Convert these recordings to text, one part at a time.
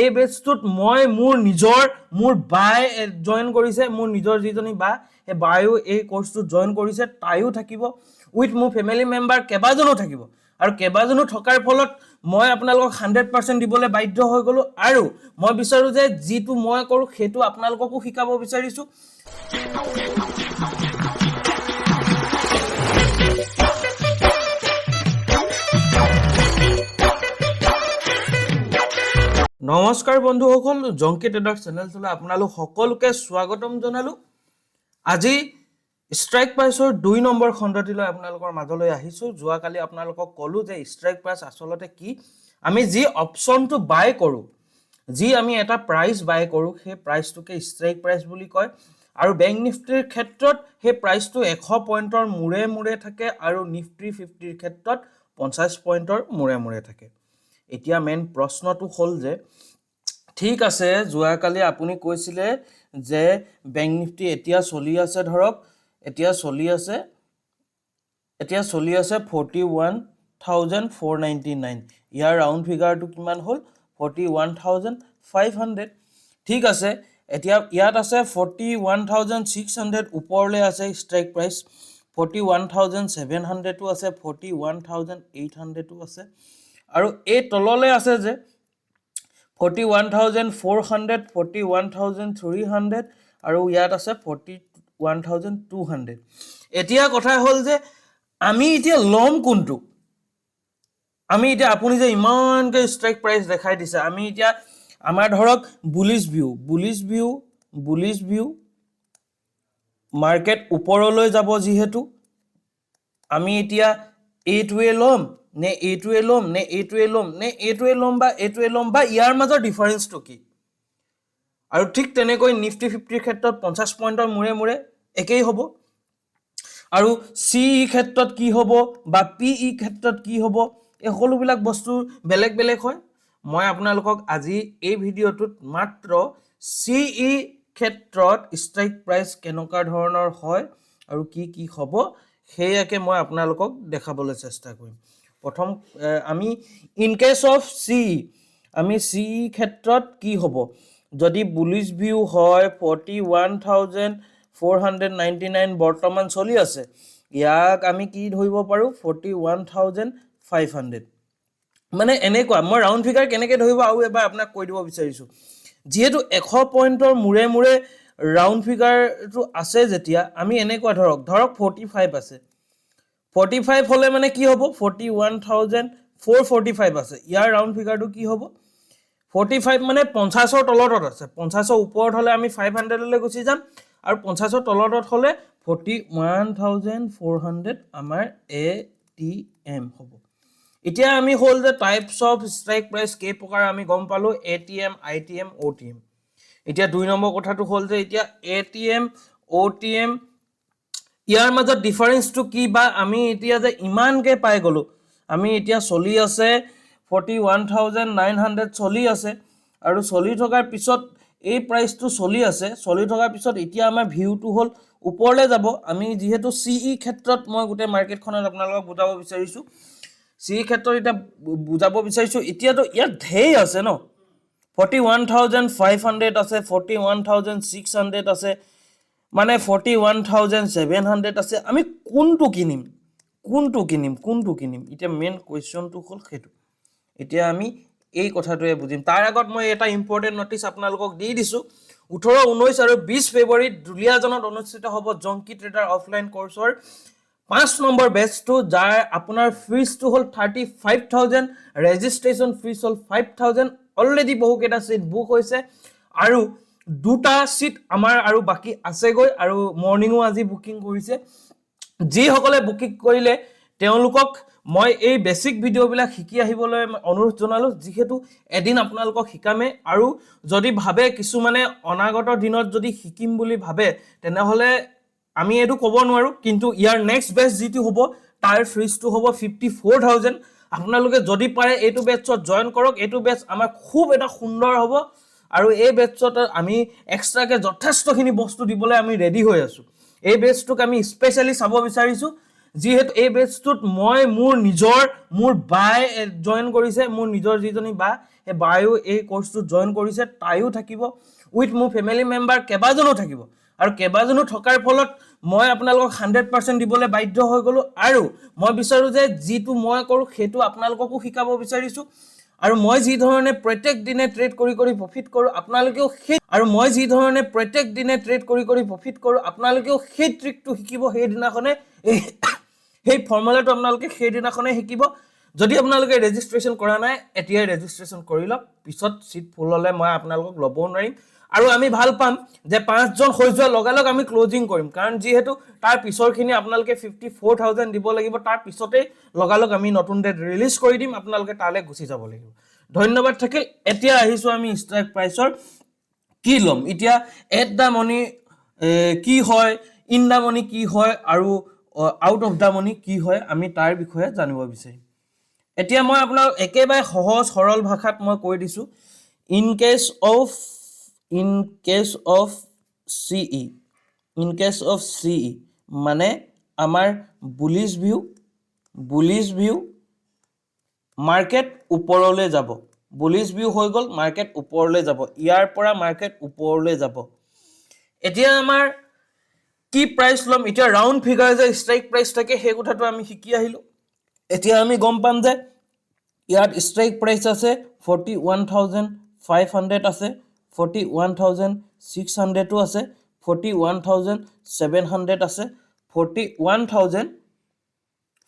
এই বেচটোত মই মোৰ বাই জয়েন কৰিছে, মোৰ নিজৰ যিজনী বা এই বায়ো এই কোৰ্সটোত জয়েন কৰিছে, তাইও থাকিব উইথ মোৰ ফেমিলি মেম্বাৰ কেবাজনো থাকিব আৰু কেবাজনো থকাৰ ফলত মই আপোনালোকক 100% দিবলৈ বাধ্য হৈ গলো আৰু মই বিচাৰো যে যিটো মই কৰো সেইটো আপোনালোককো শিকাব বিচাৰিছো। নমস্কাৰ বন্ধুসকল, জংকি ট্ৰেডাৰ চেনেলটোলৈ আপোনালোক সকলোকে স্বাগতম জনালো। আজি ষ্ট্ৰাইক প্ৰাইচৰ 2 নম্বৰ খণ্ডটিলৈ আপোনালোকৰ মাজলৈ আহিছো। যোৱাকালি আপোনালোকক ক'লো যে ষ্ট্ৰাইক প্ৰাইচ আচলতে কি, আমি যি অপচনটো বাই কৰো, যি আমি এটা প্ৰাইচ বাই কৰো, সেই প্ৰাইচটোকে ষ্ট্ৰাইক প্ৰাইচ বুলি কয় আৰু বেংক নিফটিৰ ক্ষেত্ৰত সেই প্ৰাইচটো 100 পইণ্টৰ মূৰে মূৰে থাকে আৰু নিফটি 50ৰ ক্ষেত্ৰত 50 পইণ্টৰ মূৰে মূৰে থাকে। এতিয়া মেইন প্ৰশ্নটো হ'ল যে ঠিক আছে, যোৱাকালি আপুনি কৈছিলে যে বেংক নিফটি এতিয়া চলি আছে, ধৰক এতিয়া চলি আছে 41,499, ইয়াৰ ৰাউণ্ড ফিগাৰটো কিমান হ'ল 41,500। ঠিক আছে, এতিয়া ইয়াত আছে 41,600, ওপৰলৈ আছে ষ্ট্ৰাইক প্ৰাইচ 41,700ও আছে, 41,800ও আছে আৰু এই তললৈ আছে যে 41,400, 41,300 আৰু ইয়াত আছে 41,200। এতিয়া কথা হ'ল যে আমি এতিয়া ল'ম কোনটো? আমি এতিয়া আপুনি যে ইমানকৈ ষ্ট্ৰাইক প্ৰাইচ দেখাই দিছে, আমি এতিয়া আমাৰ ধৰক বুলিশ ভিউ মাৰ্কেট ওপৰলৈ যাব, যিহেতু আমি এতিয়া এইটোৱে ল'ম নে এইটোৱে ল'ম নে এইটোৱে ল'ম নে এইটোৱে ল'ম বা এইটোৱে ল'ম বা ইয়াৰ মাজৰ ডিফাৰেন্সটো কি? আৰু ঠিক তেনেকৈ নিফটি 50ৰ ক্ষেত্ৰত 50 পইণ্টৰ মূৰে মূৰে একেই হ'ব আৰু CE ক্ষেত্ৰত কি হ'ব বা PE ক্ষেত্ৰত কি হ'ব, এই সকলোবিলাক বস্তু বেলেগ বেলেগ হয়। মই আপোনালোকক আজি এই ভিডিঅ'টোত মাত্ৰ CE ক্ষেত্ৰত ষ্ট্ৰাইক প্ৰাইচ কেনেকুৱা ধৰণৰ হয় আৰু কি হ'ব সেইয়াকে মই আপোনালোকক দেখাবলৈ চেষ্টা কৰিম। প্ৰথম আমি ইন কেছ অফ CE, আমি CE ক্ষেত্ৰত কি হ'ব, যদি বুলিশ ভিউ হয় 41,499 বৰ্তমান চলি আছে, ইয়াক আমি কি ধৰিব পাৰো 41,500। মানে এনেকুৱা, মই ৰাউণ্ড ফিগাৰ কেনেকৈ ধৰিব আৰু এবাৰ আপোনাক কৈ দিব বিচাৰিছো। যিহেতু 100 পইণ্টৰ মূৰে মূৰে ৰাউণ্ড ফিগাৰটো আছে, যেতিয়া আমি এনেকুৱা ধৰক 45 আছে, 45 হলে মানে কি হ'ব 41,445 আছে, ইয়াৰ ৰাউণ্ড ফিগাৰটো কি হ'ব 45 মানে 50ৰ তলতত আছে, 50ৰ ওপৰত হলে আমি 500লৈ গুচি যাম আৰু 50ৰ তলতত হলে 41,400 আমাৰ ATM হ'ব। এতিয়া আমি হ'ল যে টাইপছ অফ ষ্ট্ৰাইক প্ৰাইচ কেই প্ৰকাৰ আমি গম পালো, ATM, ITM, OTM। এতিয়া 2 নম্বৰ কথাটো হ'ল যে এতিয়া ATM, OTM ইয়াৰ মাজত ডিফাৰেন্সটো কি, বা আমি এতিয়া যে ইমানকে পাই গলো, আমি এতিয়া চলি আছে 41,900 চলি আছে আৰু চলি থকাৰ পিছত এই প্ৰাইচটো চলি থকাৰ পিছত এতিয়া আমাৰ ভিউটো হ'ল ওপৰলৈ যাব। আমি যিহেতু CE ক্ষেত্ৰত মই গোটেই মাৰ্কেটখনত আপোনালোকক বুজাব বিচাৰিছো, CE ক্ষেত্ৰত এতিয়া বুজাব বিচাৰিছো, এতিয়াতো ইয়াত ঢেৰ আছে ন, 41,500 আছে, 41,600 আছে, মানে 41,700 আছে। আমি কোনটো কিনিম? এতিয়া মেইন কুৱেশ্যনটো হ'ল সেইটো। এতিয়া আমি এই কথাটোৱে বুজিম। তাৰ আগত মই এটা ইম্পৰ্টেণ্ট নটিচ আপোনালোকক দি দিছো, 18, 19 আৰু 20 ফেব্ৰুৱাৰীত দুলিয়াজানত অনুষ্ঠিত হ'ব জংকি ট্ৰেডাৰ অফলাইন কোৰ্সৰ 5 নম্বৰ বেচটো, যাৰ আপোনাৰ ফিজটো হ'ল 35,000, ৰেজিষ্ট্ৰেশ্যন ফিজ হ'ল 5,000। অলৰেডি বহুকেইটা চিট বুক হৈছে আৰু 2টা চিট আমাৰ আৰু বাকী আছেগৈ আৰু মৰ্ণিঙো আজি বুকিং কৰিছে। যিসকলে বুকিং কৰিলে তেওঁলোকক মই এই বেসিক ভিডিওবিলাক শিকি আহিবলৈ অনুৰোধ জনালো, যিহেতু এদিন আপোনালোকক শিকামে আৰু যদি ভাবে কিছুমানে অনাগত দিনত যদি শিকিম বুলি ভাবে তেনেহলে আমি এটো ক'ব নোৱাৰো, কিন্তু ইয়াৰ নেক্সট বেচ যিটো হ'ব তাৰ ফিজটো হ'ব 54,000। আপোনালোকে যদি পাৰে এইটো বেচত জয়েন কৰক, এইটো বেচ আমাৰ খুব এটা সুন্দৰ হ'ব আৰু এই বেচত আমি এক্সট্ৰাকে যথেষ্টখিনি বস্তু দিবলৈ আমি ৰেডি হৈ আছো। এই বেচটোক আমি স্পেশালি চাব বিচাৰিছো, যিহেতু এই বেচটোত মই মোৰ বাই জয়েন কৰিছে, মোৰ নিজৰ যিজনী বা হে বায়ো এই কোৰ্সটো জয়েন কৰিছে তাইও থাকিব উইথ মোৰ ফ্যামিলি মেম্বাৰ কেবাজনো থাকিব আৰু কেবাজনো থকাৰ ফলত মই আপোনালোকক 100% দিবলৈ বাধ্য হৈ গলো আৰু মই বিচাৰো যে যিটো মই কৰো সেইটো আপোনালোককো শিকাব বিচাৰিছো আৰু মই যি ধৰণে প্ৰত্যেক দিনে ট্ৰেড কৰি কৰি প্ৰফিট কৰো আপোনালোকেও সেই আৰু মই যি ধৰণে প্ৰত্যেক দিনে ট্ৰেড কৰি কৰি প্ৰফিট কৰো আপোনালোকেও সেই ট্ৰিকটো শিকিব সেই দিনাখনে সেই ফৰ্মুলাটো আপোনালোকে সেই দিনাখনে শিকিব যদি আপোনালোকে ৰেজিষ্ট্ৰেচন কৰা নাই এতিয়া ৰেজিষ্ট্ৰেচন কৰি লওক পিছত সিট ফুল হলে মই আপোনালোকক লব নোৱাৰিম আৰু আমি ভাল পাম যে 5 জন হৈ যোৱা লগালগ আমি ক্লোজিং কৰিম কাৰণ যেহেতু তাৰ পিছৰখিনি আপোনালোকে 54000 দিব লাগিব তাৰ পিছতে লগালগ আমি নতুন ডেট ৰিলিজ কৰি দিম আপোনালোকে তালে গুছি যাব লাগিব ধন্যবাদ থাকিল এতিয়া আহিছো আমি ষ্ট্ৰাইক প্ৰাইচৰ কি লম এতিয়া এট দা মনি কি হয় ইন দা মনি কি হয় আৰু আউট অফ দা মনি কি হয় আমি তাৰ বিষয়ে জানিব বিচাৰিম এতিয়া মই আপোনাক একেবাৰে সহজ সৰল ভাষাত মই কৈ দিছো ইন কেস অফ CE মানে আমাৰ বুলিশ ভিউ মাৰ্কেট উপৰলৈ যাব বুলিশ ভিউ হৈ গল মাৰ্কেট উপৰলৈ যাব ইয়াৰ পৰা মাৰ্কেট উপৰলৈ যাব এতিয়া আমাৰ কি প্ৰাইস লম এতিয়া ৰাউন্ড ফিগাৰ যে স্ট্ৰাইক প্ৰাইস থাকে সেই কথাটো আমি শিকি আহিলো এতিয়া আমি গম পাম যে ইয়াত স্ট্ৰাইক প্ৰাইস আছে 41500 আছে 41600 টো আছে 41700 আছে 41400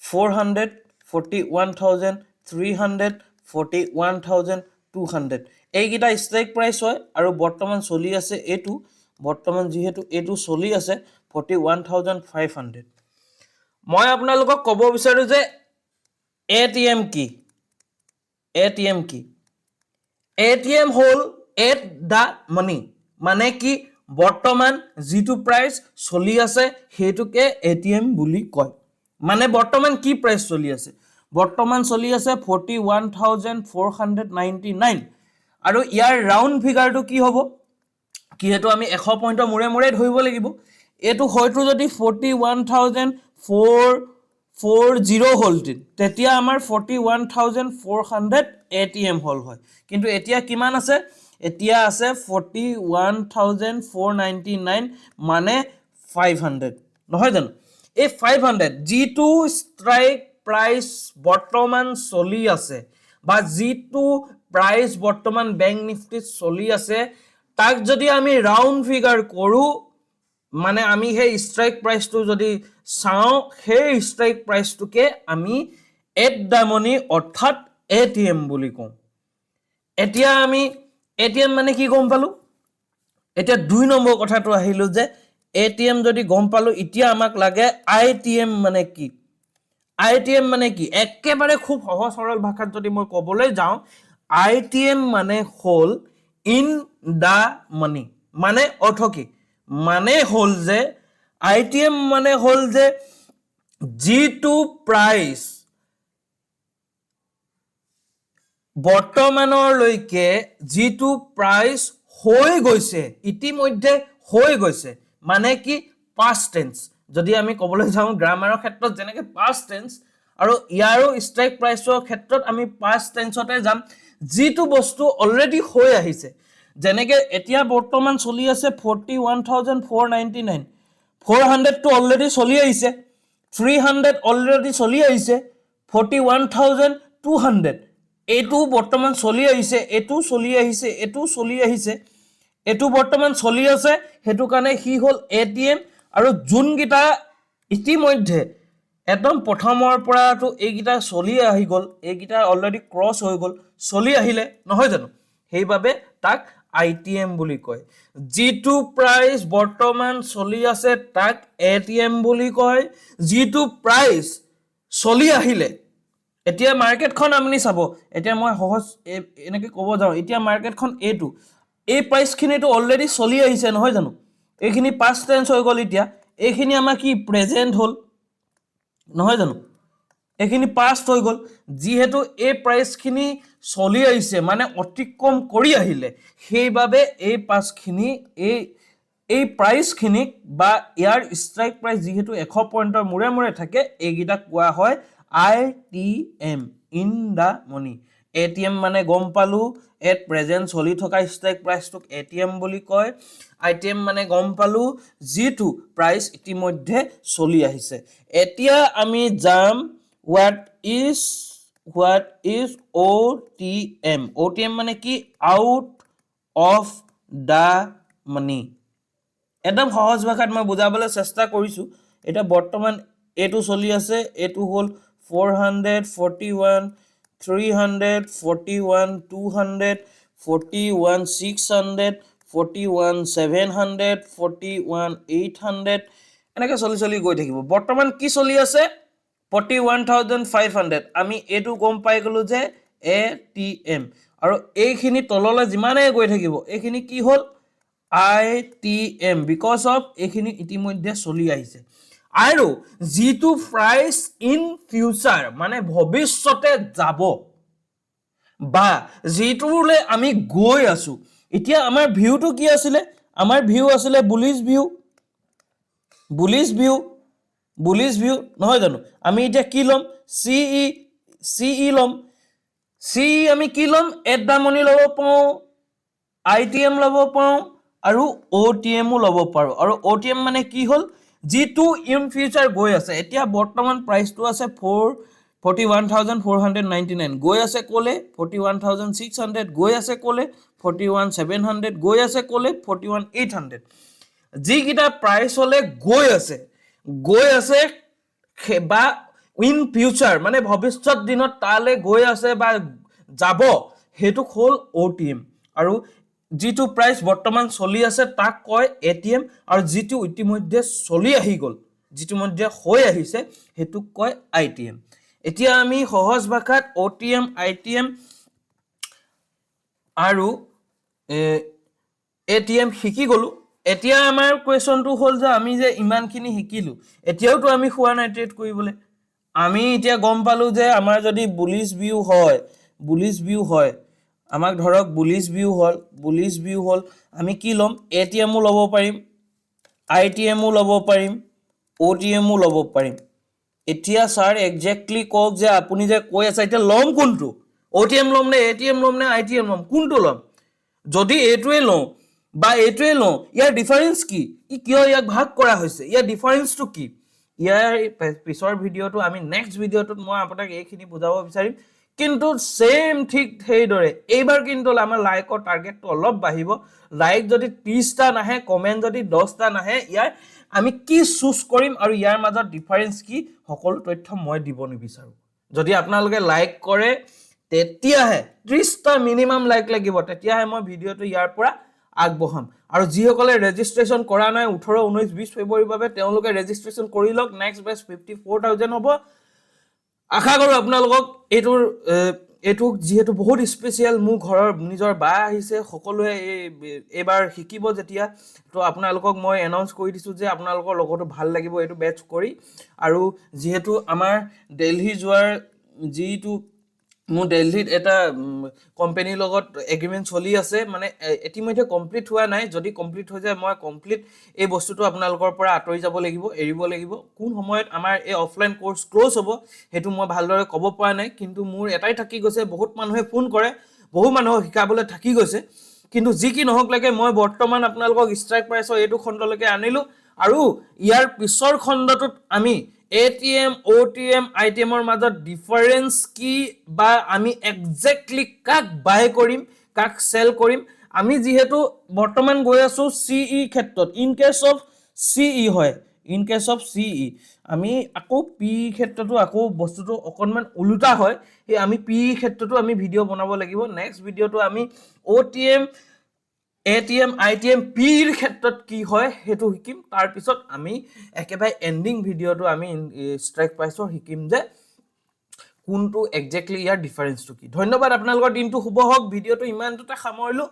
41300 41200 এইগিটা স্ট্ৰাইক প্ৰাইস হয় আৰু বৰ্তমান চলি আছে এটো বৰ্তমান যেহেতু এটো চলি আছে 41500 মই আপোনালোকক ক'ব বিচাৰো যে ATM কি ATM হল এট দা মানি মানে কি বৰ্তমান যিটো প্ৰাইস চলি আছে হেতুকে ATM বুলি কয় মানে বৰ্তমান কি প্ৰাইস চলি আছে বৰ্তমান চলি আছে 41499 আৰু ইয়াৰ ৰাউন্ড ফিগাৰটো কি হ'ব কি হেতু আমি 100 পইণ্টৰ মুৰে মুৰে ধৰিব লাগিব এটো হয়তো যদি 41440 হলটিন তেতিয়া আমাৰ 41400 ATM হল হয় কিন্তু এতিয়া কিমান আছে এতিয়া আছে 41499 মানে 500 নহয় জানো এই 500 জিটো স্ট্ৰাইক প্ৰাইস বৰ্তমান চলি আছে বা জিটো প্ৰাইস বৰ্তমান বেংক নিফটিত চলি আছে তাক যদি আমি ৰাউন্ড ফিগাৰ কৰো মানে আমি সেই স্ট্ৰাইক প্ৰাইসটো যদি চাও সেই স্ট্ৰাইক প্ৰাইসটোকে আমি এট দা মনি অৰ্থাৎ ATM বুলি কওঁ এতিয়া আমি ATM মানে কি গম পালো এতিয়া 2 নম্বৰ কথাটো আহিলো যে ATM যদি গম পালো এতিয়া আমাক লাগে ITM মানে কি ITM মানে কি একেবাৰে খুব সহজ সৰল ভাষাত যদি মই ক'বলৈ যাও ITM মানে হল ইন দা মানি মানে অৰ্থ কি মানে হল যে ITM মানে হল যে জিটো প্ৰাইস বৰ্তমানৰ লৈকে জিটো প্ৰাইস হৈ গৈছে ইতিমধ্যে হৈ গৈছে মানে কি past tense যদি আমি ক'বলৈ যাও গ্ৰামাৰৰ ক্ষেত্ৰত যেনেকে past tense আৰু ইয়াৰো স্ট্ৰাইক প্ৰাইসৰ ক্ষেত্ৰত আমি past tenseতে যাম জিটো বস্তু অলৰেডি হৈ আহিছে যেনেকে এতিয়া বৰ্তমান চলি আছে 41499 400 টো অলৰেডি চলি আহিছে 300 অলৰেডি চলি আহিছে 41200 এটো বৰ্তমান চলি আহিছে এটো চলি আহিছে এটো চলি আহিছে এটো বৰ্তমান চলি আছে হেতু কাৰণে হি হল ATM আৰু জুন গিটা ইতিমধ্যে একদম প্ৰথমৰ পৰাটো এইগিটা চলি আহি গল এইগিটা অলৰেডি ক্ৰস হৈ গল চলি আহিলে নহয় জানো সেইবাবে তাক ITM বুলি কয় জিটো প্ৰাইস বৰ্তমান চলি আছে তাক ATM বুলি কয় জিটো প্ৰাইস চলি আহিলে এতিয়া মাৰ্কেটখন আপুনি চাব এতিয়া মই সহজ এনেকে ক'ব যাও এতিয়া মাৰ্কেটখন এটো এই প্ৰাইস খিনিটো অলৰেডি চলি আহিছে নহয় জানো এইখিনি past tense হৈ গল এতিয়া এইখিনি আমাৰ কি প্ৰেজেন্ট হল নহয় জানো এইখিনি past হৈ গল যিহেতু এই প্ৰাইস খিনি চলি আহিছে মানে অতিক্ৰম কৰি আহিলে সেইবাবে এই পাস খিনি এই প্ৰাইস খিনি বা ইয়াৰ স্ট্ৰাইক প্ৰাইস যেহেতু 100 পইণ্টৰ মুৰে মুৰে থাকে এইগিটা কোৱা হয় ITM in the money ATM মানে গম পালো এট প্ৰেজেন্ট চলি থকা ষ্ট্ৰাইক প্ৰাইচটোক ATM বুলি কয় ITM মানে গম পালো যিটো প্ৰাইচ ইতিমধ্যে চলি আহিছে এতিয়া আমি যাম what is OTM OTM মানে কি out of the money একদম সহজ ভাষাত মই বুজাবলৈ চেষ্টা কৰিছো এটা বৰ্তমান এটো চলি আছে এটো হল 441 341 200 41 600 41 700 41 800 এনেকৈ চলি গৈ থাকিব বৰ্তমান কি চলি আছে 41500 আমি এটো গম পাই গলো যে ATM আৰু এইখিনি তললৈ যিমানে গৈ থাকিব এইখিনি কি হল ITM because of এইখিনি ইতিমধ্যে চলি আহিছে আৰু যিটো প্ৰাইচ ইন ফিউচাৰ মানে ভৱিষ্যতে যাব বা যিটোলে আমি গৈ আছো এতিয়া আমাৰ ভিউটো কি আছিল আমাৰ ভিউ আছিল বুলিশ ভিউ নহয় জানো আমি এতিয়া কি লম CE লম CE আমি কি লম এট দা মনি লব পাও ITM লব পাও আৰু OTM লব পাৰো আৰু OTM মানে কি হল G2 in future গৈ আছে এতিয়া বৰ্তমান প্ৰাইচটো আছে 41499 গৈ আছে কোলে 41600 গৈ আছে কোলে 41700 গৈ আছে কোলে 41800 যি কিটা প্ৰাইচ হলে গৈ আছে বা ইন ফিউচাৰ মানে ভৱিষ্যত দিনত তালে গৈ আছে বা যাব হেতু হল OTM আৰু যিটো প্ৰাইচ বৰ্তমান চলি আছে তাক কয় ATM আৰু যিটো ইতিমধ্যে চলি আহি গল যিটো মধ্যে হৈ আহিছে হেতুক কয় ITM এতিয়া আমি সহজ ভাষাত OTM ITM আৰু ATM শিকি গলো এতিয়া আমাৰ কোৱেশ্চনটো হল যে আমি যে ইমানখিনি শিকিলো এতিয়াওটো আমি খোৱা নাই ট্ৰেড কৰিবলৈ আমি এতিয়া গম পালো যে আমাৰ যদি বুলিশ ভিউ হয় আমাক ধৰক বুলিশ ভিউ হল আমি কি লম ATM ও লব পাৰিম ITM ও লব পাৰিম OTM ও লব পাৰিম এতিয়া স্যাৰ এক্স্যাক্টলি কক যে আপুনি যে কৈ আছে এতিয়া লম কোনটো OTM লম নে ATM লম নে ITM লম কোনটো লম যদি এটোৱে লও বা এটোৱে লও ইয়াৰ ডিফাৰেন্স কি ই কিয় ইয়াক ভাগ কৰা হৈছে ইয়াৰ ডিফাৰেন্সটো কি ইয়াৰ পিছৰ ভিডিওটো আমি নেক্সট ভিডিওটোত মই আপোনাক এইখিনি বুজাব বিচাৰিম কিন্তু সেম ঠিক হেইদৰে এইবাৰ কিন্তু আমাৰ লাইকৰ টাৰ্গেটটো অলপ বাঢ়িব লাইক যদি 30 টা নাহে কমেন্ট যদি 10 টা নাহে ইয়াৰ আমি কি চুজ কৰিম আৰু ইয়াৰ মাজত ডিফাৰেন্স কি সকলো তথ্য মই দিব নিবিচাৰো যদি আপোনালোকে লাইক কৰে তেতিয়াহে 30 টা মিনিমাম লাইক লাগিব তেতিয়াহে মই ভিডিওটো ইয়াৰ পৰা আগবঢ়াম আৰু যিসকলে ৰেজিষ্ট্ৰেচন কৰা নাই 18 19 20 ফেব্ৰুৱাৰীৰ বাবে তেওঁলোকে ৰেজিষ্ট্ৰেচন কৰি লওক নেক্সট বেচ 54000 হ'ব আশা কৰো আপোনালোকক এটো যেহেতু বহুত স্পেশাল মোৰ ঘৰৰ নিজৰ বা আহিছে সকলোৱে এবাৰ শিকিব যেতিয়া তো আপোনালোকক মই এনাউন্স কৰি দিছো যে আপোনালোকৰ লগতো ভাল লাগিব এটো বেচ কৰি আৰু যেহেতু আমাৰ দিল্লী যোৱাৰ যিটো মোৰ দিল্লীত এটা কোম্পানীৰ লগত এগ্ৰিমেন্ট চলি আছে মানে ইতিমধ্যে কমপ্লিট হোৱা নাই যদি কমপ্লিট হৈ যায় মই কমপ্লিট এই বস্তুটো আপোনালোকৰ পৰা আতৰি যাব লাগিব এৰিব লাগিব কোন সময়ত আমাৰ এই অফলাইন কোৰ্স ক্লোজ হ'ব হেতু মই ভালদৰে ক'ব পৰা নাই কিন্তু মোৰ এটাই থাকি গৈছে বহুত মানুহে ফোন কৰে বহু মানুহ শিকাবলৈ থাকি গৈছে কিন্তু যি কি নহক লাগে মই বৰ্তমান আপোনালোকক ষ্ট্ৰাইক প্ৰাইচৰ এটো খণ্ডলৈকে আনিলো আৰু ইয়াৰ পিছৰ খণ্ডটোত আমি ATM OTM ITM ৰ মাজত ডিফাৰেন্স কি বা আমি এক্স্যাক্টলি কাক বাই কৰিম কাক সেল কৰিম আমি যেহেতু বৰ্তমান গৈ আছো CE ক্ষেত্ৰত ইন কেস অফ CE হয় ইন কেস অফ CE আমি আকৌ P ক্ষেত্ৰটো আকৌ বস্তুটো অকনমান উল্টা হয় এই আমি P ক্ষেত্ৰটো আমি ভিডিও বনাব লাগিব নেক্সট ভিডিওটো আমি OTM ATM ITM P ৰ ক্ষেত্ৰত কি হয় হেতু শিকিম তাৰ পিছত আমি একেবাৰে এন্ডিং ভিডিওটো আমি ষ্ট্ৰাইক প্ৰাইচৰ শিকিম যে কোনটো এক্স্যাক্টলি ইয়াৰ ডিফাৰেন্সটো কি ধন্যবাদ আপোনালোকৰ দিনটো শুভ হওক ভিডিওটো ইমানটোতে সামৰিলো